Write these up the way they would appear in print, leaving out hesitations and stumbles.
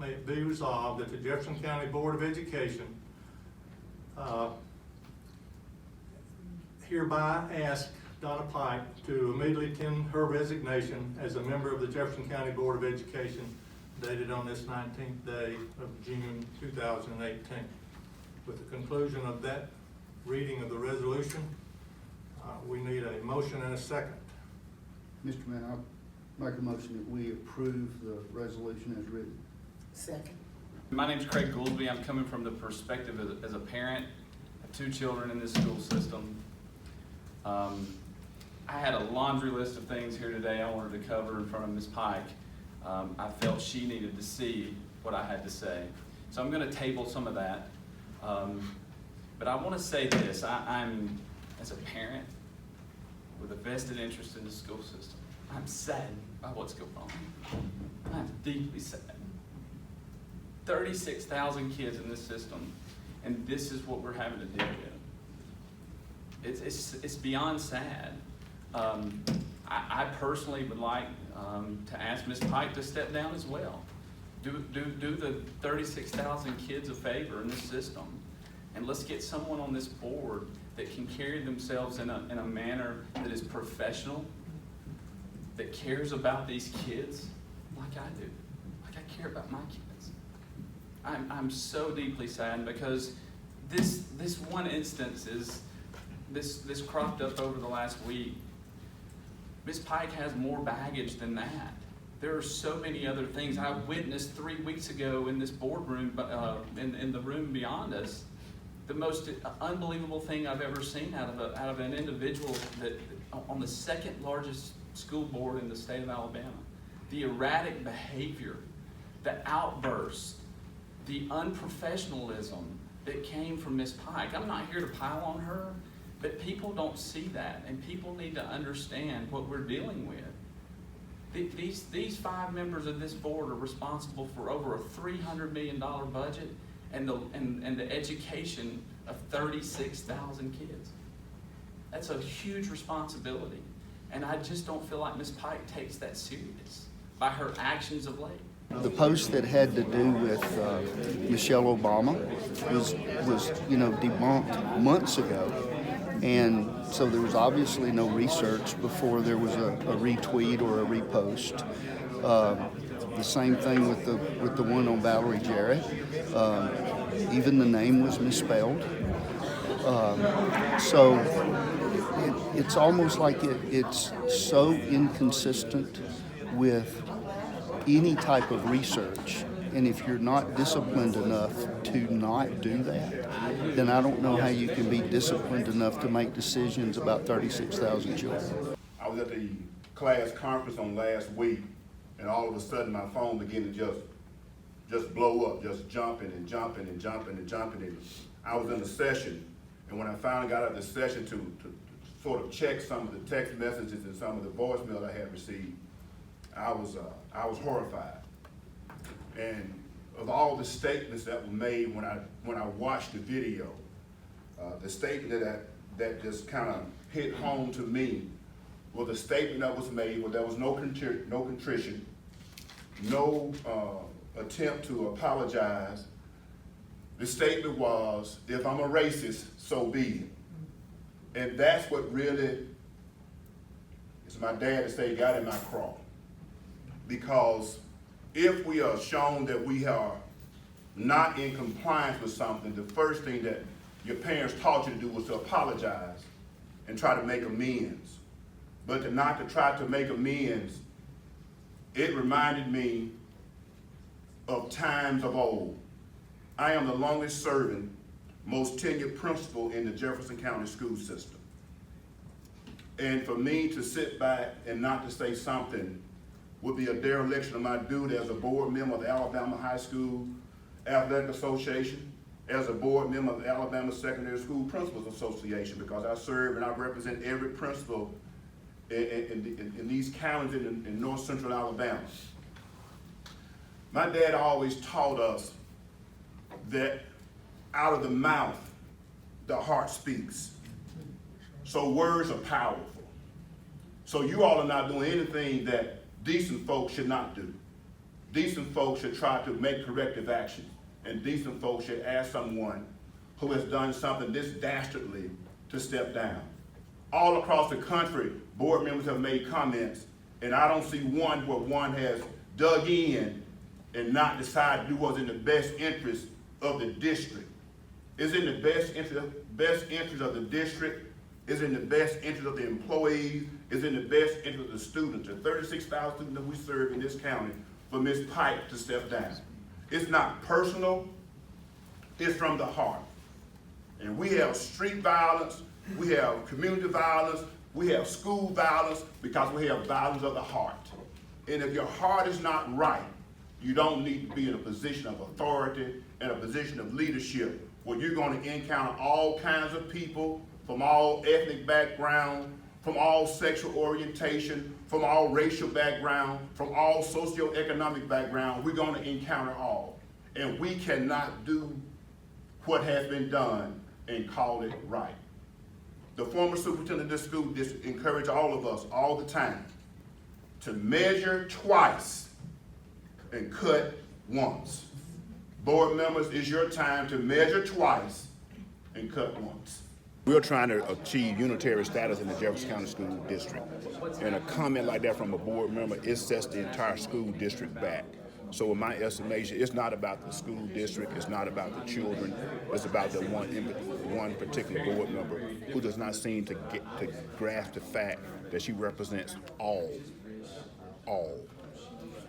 may it be resolved that the Jefferson County Board of Education hereby ask Donna Pike to immediately tender her resignation as a member of the Jefferson County Board of Education dated on this 19th day of June 2018. With the conclusion of that reading of the resolution, we need a motion and a second. Mr. Mayor, I'll make a motion that we approve the resolution as written. Second. My name's Craig Gouldsby. I'm coming from the perspective as a parent of 2 children in this school system. I had a laundry list of things here today I wanted to cover in front of Ms. Pike. I felt she needed to see what I had to say. So I'm going to table some of that. But I want to say this. I'm, as a parent with a vested interest in the school system, I'm saddened by what's going on. I'm deeply sad. 36,000 kids in this system, and this is what we're having to deal with. It's beyond sad. I personally would like to ask Ms. Pike to step down as well. Do the 36,000 kids a favor in this system, and let's get someone on this board that can carry themselves in a manner that is professional, that cares about these kids like I do, like I care about my kids. I'm so deeply saddened because this one instance is this cropped up over the last week. Ms. Pike has more baggage than that. There are so many other things. I witnessed 3 weeks ago in this boardroom, in the room beyond us, the most unbelievable thing I've ever seen out of an individual that on the second largest school board in the state of Alabama. The erratic behavior, the outbursts, the unprofessionalism that came from Ms. Pike. I'm not here to pile on her, but people don't see that, and people need to understand what we're dealing with. These 5 members of this board are responsible for over a $300 million budget and the education of 36,000 kids. That's a huge responsibility, and I just don't feel like Ms. Pike takes that serious by her actions of late. The post that had to do with Michelle Obama was debunked months ago, and so there was obviously no research before there was a retweet or a repost. The same thing with the one on Valerie Jarrett. Even the name was misspelled. So it's almost like it's so inconsistent with any type of research, and if you're not disciplined enough to not do that, then I don't know how you can be disciplined enough to make decisions about 36,000 children. I was at the class conference on last week, and all of a sudden my phone began to just blow up, just jumping and jumping and jumping and jumping. And I was in a session, and when I finally got out of the session to sort of check some of the text messages and some of the voicemail I had received, I was horrified. And of all the statements that were made when I watched the video, the statement that just kind of hit home to me was a statement that was made where there was no contrition, no attempt to apologize. The statement was, if I'm a racist, so be it. And that's what really, as my dad would say, got in my craw. Because if we are shown that we are not in compliance with something, the first thing that your parents taught you to do was to apologize and try to make amends. But not to try to make amends, it reminded me of times of old. I am the longest serving, most tenured principal in the Jefferson County school system. And for me to sit back and not to say something would be a dereliction of my duty as a board member of the Alabama High School Athletic Association, as a board member of the Alabama Secondary School Principals Association, because I serve and I represent every principal in these counties in north central Alabama. My dad always taught us that out of the mouth, the heart speaks. So words are powerful. So you all are not doing anything that decent folks should not do. decent folks should try to make corrective action. And decent folks should ask someone who has done something this dastardly to step down. All across the country, board members have made comments, and I don't see one where one has dug in and not decided to do what's in the best interest of the district. Is in the best interest of the district, is in the best interest of the employees, is in the best interest of the students, the 36,000 students that we serve in this county, for Ms. Pike to step down. It's not personal, it's from the heart. And we have street violence, we have community violence, we have school violence, because we have violence of the heart. And if your heart is not right, you don't need to be in a position of authority and a position of leadership where you're going to encounter all kinds of people from all ethnic background, from all sexual orientation, from all racial background, from all socioeconomic background. We're going to encounter all. And we cannot do what has been done and call it right. The former superintendent of this school district encouraged all of us all the time to measure twice and cut once. Board members, it's your time to measure twice and cut once. We're trying to achieve unitary status in the Jefferson County School District. And a comment like that from a board member, it sets the entire school district back. So in my estimation, it's not about the school district, it's not about the children, it's about the one particular board member who does not seem to grasp the fact that she represents all.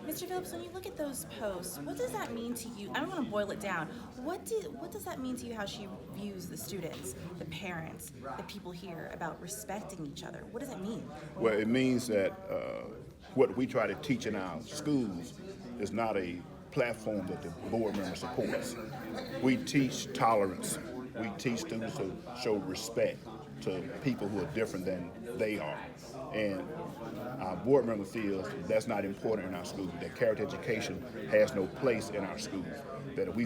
Mr. Phillips, when you look at those posts, what does that mean to you? I don't want to boil it down. What does that mean to you, how she views the students, the parents, the people here about respecting each other? What does that mean? Well, it means that what we try to teach in our schools is not a platform that the board member supports. We teach tolerance. We teach students to show respect to people who are different than they are. And our board member feels that's not important in our schools, that character education has no place in our schools, that if we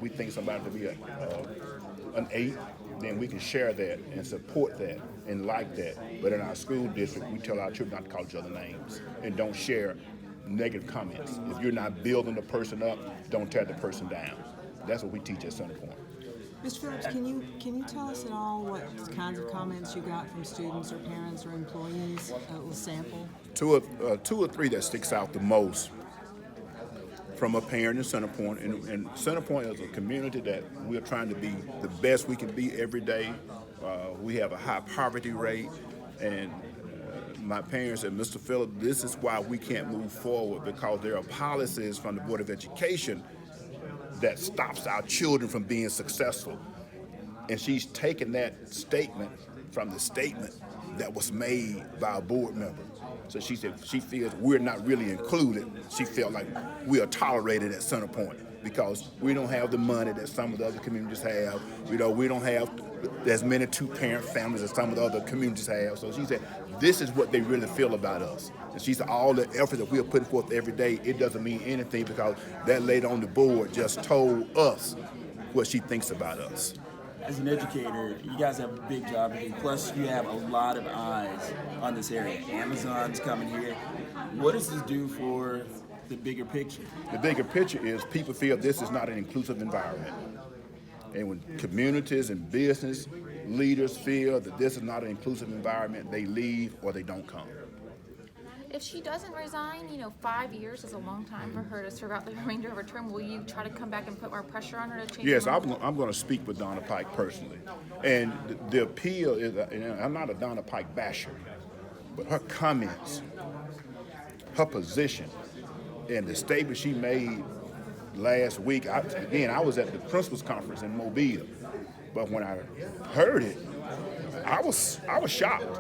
think somebody to be an 8, then we can share that and support that and like that. But in our school district, we tell our children not to call each other names and don't share negative comments. If you're not building the person up, don't tear the person down. That's what we teach at Centerpoint. Mr. Phillips, can you tell us at all what kinds of comments you got from students or parents or employees? A little sample. Two or three that sticks out the most from a parent in Centerpoint. And Centerpoint is a community that we're trying to be the best we can be every day. We have a high poverty rate, and my parents said, Mr. Phillips, this is why we can't move forward, because there are policies from the Board of Education that stops our children from being successful. And she's taken that statement from the statement that was made by a board member. So she said she feels we're not really included. She felt like we are tolerated at Centerpoint because we don't have the money that some of the other communities have. We don't have as many 2-parent families as some of the other communities have. So she said, this is what they really feel about us. And she said, all the effort that we are putting forth every day, it doesn't mean anything because that lady on the board just told us what she thinks about us. As an educator, you guys have a big job to do. Plus, you have a lot of eyes on this area. Amazon's coming here. What does this do for the bigger picture? The bigger picture is people feel this is not an inclusive environment. And when communities and business leaders feel that this is not an inclusive environment, they leave or they don't come. If she doesn't resign, 5 years is a long time for her to serve out the remainder of her term. Will you try to come back and put more pressure on her to change? Yes, I'm going to speak with Donna Pike personally. And the appeal is, I'm not a Donna Pike basher, but her comments, her position, and the statement she made last week, I was at the principals conference in Mobile, but when I heard it, I was shocked.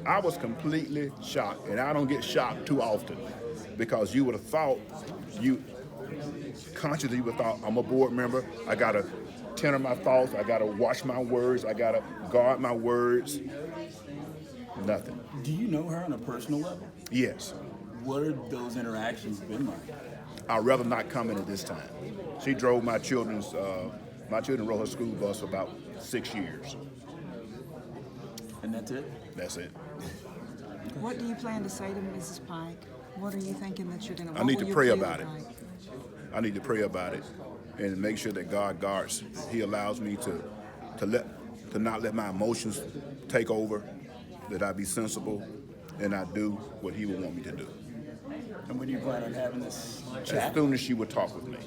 I was completely shocked, and I don't get shocked too often because you would have thought, consciously you would have thought, I'm a board member, I gotta tender my thoughts, I gotta watch my words, I gotta guard my words. Nothing. Do you know her on a personal level? Yes. What are those interactions been like? I'd rather not comment at this time. She drove my children rode her school bus for about 6 years. And that's it? That's it. What do you plan to say to Mrs. Pike? What are you thinking that you're gonna? I need what to will pray your plea about look it. like? I need to pray about it and make sure that God guards. He allows me to not let my emotions take over, that I be sensible and I do what He would want me to do. And when do you plan on having this As chat? soon as she would talk with me.